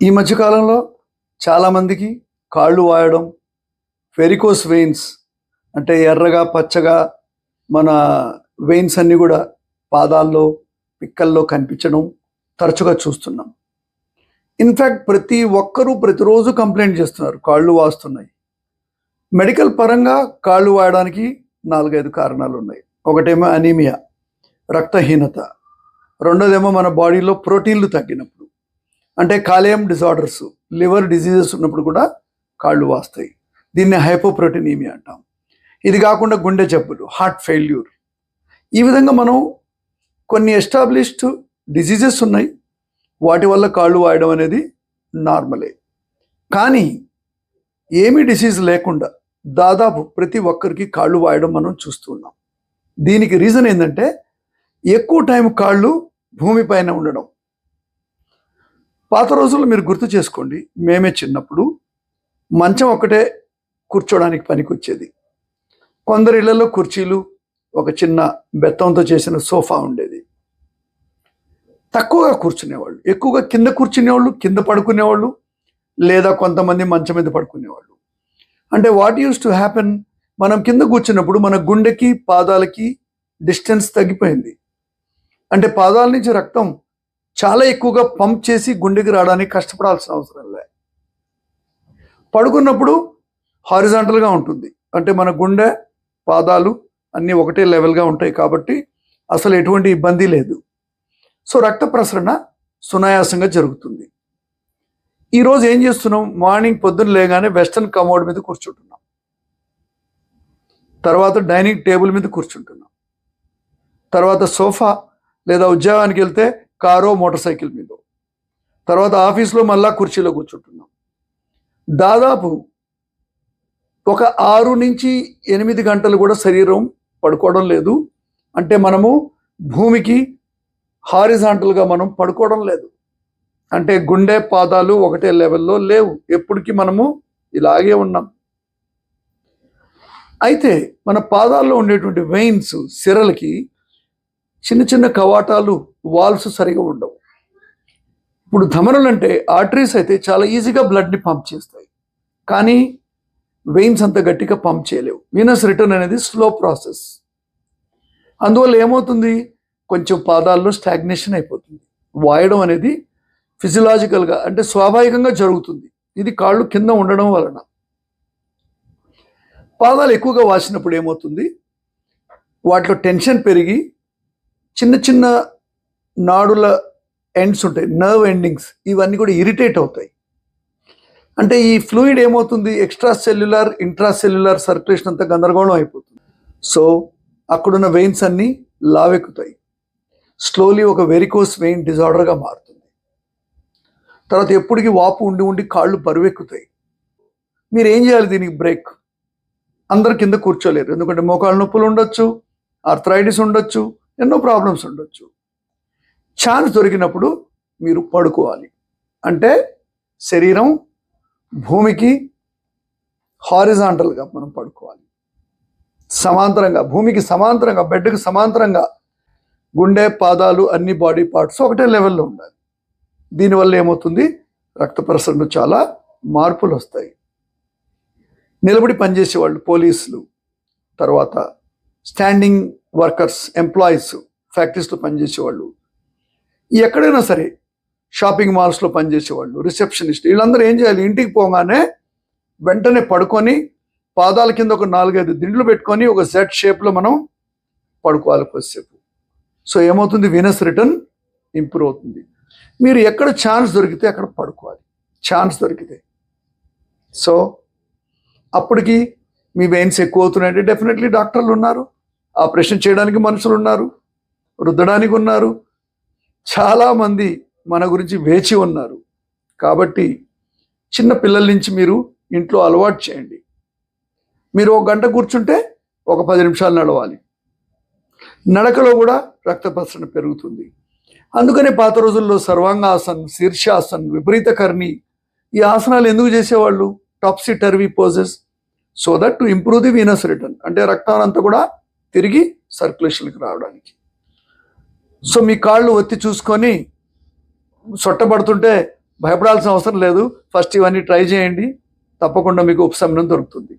ఈ మధ్యకాలంలో చాలామందికి కాళ్ళు వాయడం, వెరికోస్ వెయిన్స్ అంటే ఎర్రగా పచ్చగా మన వెయిన్స్ అన్నీ కూడా పాదాల్లో పిక్కల్లో కనిపించడం తరచుగా చూస్తున్నాం. ఇన్ఫ్యాక్ట్ ప్రతి ఒక్కరూ ప్రతిరోజు కంప్లైంట్ చేస్తున్నారు, కాళ్ళు వాస్తున్నాయి. మెడికల్ పరంగా కాళ్ళు వాయడానికి 4-5 కారణాలు ఉన్నాయి. ఒకటేమో అనీమియా, రక్తహీనత. రెండోదేమో మన బాడీలో ప్రోటీన్లు తగ్గినప్పుడు, అంటే కాలేయం డిజార్డర్స్, లివర్ డిజీజెస్ ఉన్నప్పుడు కూడా కాళ్ళు వాస్తాయి. దీన్ని హైపోప్రోటీనీమియా అంటాం. ఇది కాకుండా గుండె జబ్బులు, హార్ట్ ఫెయిల్యూర్. ఈ విధంగా మనం కొన్ని ఎస్టాబ్లిష్డ్ డిజీజెస్ ఉన్నాయి, వాటి వల్ల కాళ్ళు వాయడం అనేది నార్మలే. కానీ ఏమీ డిసీజ్ లేకుండా దాదాపు ప్రతి ఒక్కరికి కాళ్ళు వాయడం మనం చూస్తున్నాం. దీనికి రీజన్ ఏంటంటే ఎక్కువ టైం కాళ్ళు భూమిపైన ఉండడం. పాత రోజుల్లో మీరు గుర్తు చేసుకోండి, మేమే చిన్నప్పుడు మంచం ఒక్కటే కూర్చోడానికి పనికొచ్చేది. కొందరి ఇళ్లలో కుర్చీలు, ఒక చిన్న బెత్తంతో చేసిన సోఫా ఉండేది. తక్కువగా కూర్చునేవాళ్ళు, ఎక్కువగా కింద కూర్చునేవాళ్ళు, కింద పడుకునేవాళ్ళు, లేదా కొంతమంది మంచం మీద పడుకునేవాళ్ళు. అంటే వాట్ యూస్ టు హ్యాపెన్, మనం కింద కూర్చున్నప్పుడు మన గుండెకి పాదాలకి డిస్టెన్స్ తగ్గిపోయింది. అంటే పాదాల నుంచి రక్తం చాలా ఎక్కువగా పంప్ చేసి గుండెకి రావడానికి కష్టపడాల్సిన అవసరం లే. పడుకున్నప్పుడు హారిజాంటల్గా ఉంటుంది, అంటే మన గుండె పాదాలు అన్నీ ఒకటే లెవెల్గా ఉంటాయి కాబట్టి అసలు ఎటువంటి ఇబ్బంది లేదు. సో రక్త ప్రసరణ సునాయాసంగా జరుగుతుంది. ఈరోజు ఏం చేస్తున్నాం, మార్నింగ్ పొద్దున్న లేగానే వెస్టర్న్ కమోడ్ మీద కూర్చుంటున్నాం, తర్వాత డైనింగ్ టేబుల్ మీద కూర్చుంటున్నాం, తర్వాత సోఫా లేదా ఉద్యోగానికి వెళ్తే కారో మోటార్ సైకిల్ మీద, తర్వాత ఆఫీస్లో మళ్ళా కుర్చీలో కూర్చుంటున్నాం. దాదాపు ఒక 6 నుంచి 8 గంటలు కూడా శరీరం పడుకోవడం లేదు. అంటే మనము భూమికి హారిజాంటల్గా మనం పడుకోవడం లేదు, అంటే గుండె పాదాలు ఒకటే లెవెల్లో లేవు, ఎప్పటికీ మనము ఇలాగే ఉన్నాం. అయితే మన పాదాల్లో ఉండేటువంటి వెయిన్స్, సిరలకి చిన్న చిన్న కవాటాలు, వాల్స్ సరిగా ఉండవు. ఇప్పుడు ధమనులు అంటే ఆర్టరీస్ అయితే చాలా ఈజీగా బ్లడ్ని పంప్ చేస్తాయి, కానీ వెయిన్స్ అంత గట్టిగా పంప్ చేయలేవు. వీనస్ రిటర్న్ అనేది స్లో ప్రాసెస్. అందువల్ల ఏమవుతుంది, కొంచెం పాదాల్లో స్టాగ్నేషన్ అయిపోతుంది. వాయడం అనేది ఫిజియలాజికల్గా అంటే స్వాభావికంగా జరుగుతుంది. ఇది కాళ్ళు కింద ఉండడం వలన. పాదాలు ఎక్కువగా వాసినప్పుడు ఏమవుతుంది, వాటిలో టెన్షన్ పెరిగి చిన్న చిన్న నాడుల ఎండ్స్ ఉంటాయి, నర్వ్ ఎండింగ్స్, ఇవన్నీ కూడా ఇరిటేట్ అవుతాయి. అంటే ఈ ఫ్లూయిడ్ ఏమవుతుంది, extra cellular intra cellular circulation అంతా గందరగోళం అయిపోతుంది. సో అక్కడున్న వెయిన్స్ అన్నీ లావెక్కుతాయి. స్లోలీ ఒక వెరికోస్ వెయిన్ డిజార్డర్గా మారుతుంది. తర్వాత ఎప్పటికీ వాపు ఉండి ఉండి కాళ్ళు బరువెక్కుతాయి. మీరు ఏం చేయాలి దీనికి బ్రేక్? అందరు కింద కూర్చోలేరు, ఎందుకంటే మోకాళ్ళ నొప్పులు ఉండొచ్చు, ఆర్థరైటిస్ ఉండొచ్చు, ఎన్నో ప్రాబ్లమ్స్ ఉండొచ్చు. ఛాన్స్ దొరికినప్పుడు మీరు పడుకోవాలి. అంటే శరీరం భూమికి హారిజాంటల్గా మనం పడుకోవాలి, సమాంతరంగా, భూమికి సమాంతరంగా, బెడ్కి సమాంతరంగా గుండె పాదాలు అన్ని బాడీ పార్ట్స్ ఒకటే లెవెల్లో ఉండాలి. దీనివల్ల ఏమవుతుంది, రక్త ప్రసరణ చాలా మార్పులు వస్తాయి. నిలబడి పనిచేసేవాళ్ళు, పోలీసులు, తర్వాత స్టాండింగ్ వర్కర్స్, ఎంప్లాయీస్, ఫ్యాక్టరీస్లో పనిచేసేవాళ్ళు, ఎక్కడైనా సరే షాపింగ్ మాల్స్లో పనిచేసేవాళ్ళు, రిసెప్షనిస్ట్, వీళ్ళందరూ ఏం చేయాలి, ఇంటికి పోగానే వెంటనే పడుకొని పాదాల కింద ఒక 4-5 దిండ్లు పెట్టుకొని ఒక జెడ్ షేప్లో మనం పడుకోవాలి కొద్దిసేపు. సో ఏమవుతుంది, వీనస్ రిటర్న్ ఇంప్రూవ్ అవుతుంది. మీరు ఎక్కడ ఛాన్స్ దొరికితే అక్కడ పడుకోవాలి, ఛాన్స్ దొరికితే. సో అప్పటికి మీ వెయిన్స్ ఎక్కువ అవుతున్నాయంటే డెఫినెట్లీ డాక్టర్లు ఉన్నారు, ఆపరేషన్ చేయడానికి మనుషులు ఉన్నారు, రుద్దడానికి ఉన్నారు, చాలామంది మన గురించి వేచి ఉన్నారు. కాబట్టి చిన్న పిల్లల నుంచి మీరు ఇంట్లో అలవాటు చేయండి. మీరు 1 గంట కూర్చుంటే ఒక 10 నిమిషాలు నడవాలి. నడకలో కూడా రక్త ప్రసరణ పెరుగుతుంది. అందుకనే పాత రోజుల్లో సర్వాంగాసన్, శీర్షాసన్, విపరీతకర్ణి, ఈ ఆసనాలు ఎందుకు చేసేవాళ్ళు, topsy turvy poses, so that to improve the venous return, అంటే రక్తం అంతా కూడా తిరిగి సర్క్యులేషన్కి రావడానికి. సో మీ కాళ్ళు ఒత్తి చూసుకొని సొట్టబడుతుంటే భయపడాల్సిన అవసరం లేదు. ఫస్ట్ ఇవన్నీ ట్రై చేయండి, తప్పకుండా మీకు ఉపశమనం దొరుకుతుంది.